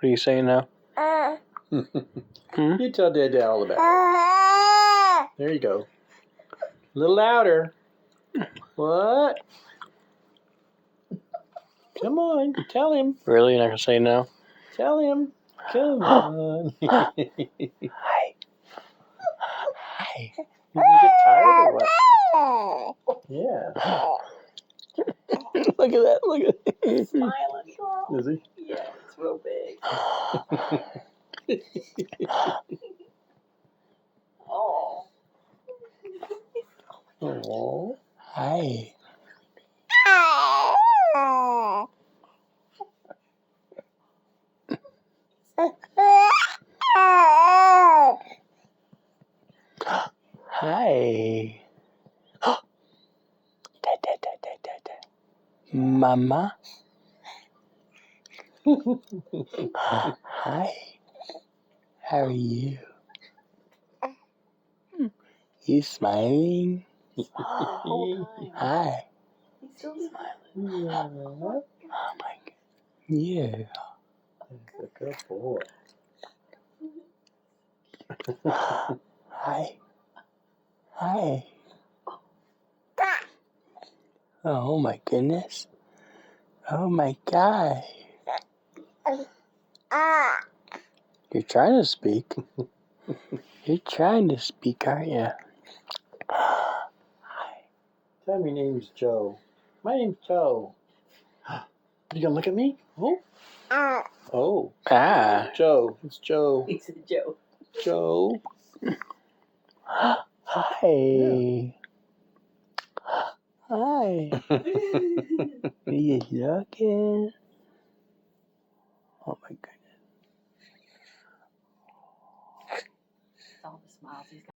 What are you saying now? You tell Dad all about it. There you go. A little louder. What? Come on, tell him. Really? You're not going to say no? Tell him. Come on. Hi. Hi. Did you get tired or what? Yeah. Look at that. Look at that. He's smiling, girl. Is he? Yeah, it's real big. Oh. Oh. Hi. Hi. Mama. Hi. How are you? You smiling? The whole time. Hi. He's still smiling. Yeah. Oh my God. Yeah. That's a good boy. Hi. Hi. Oh my goodness. Oh my God. You're trying to speak. You're trying to speak, aren't you? Hi. Tell me your name's Joe. My name's Joe. You gonna look at me? Oh. Oh. Ah. Joe. It's Joe. He said Joe. Joe. Hi. Hi. Are you looking? Oh my goodness. All the smiles he's got.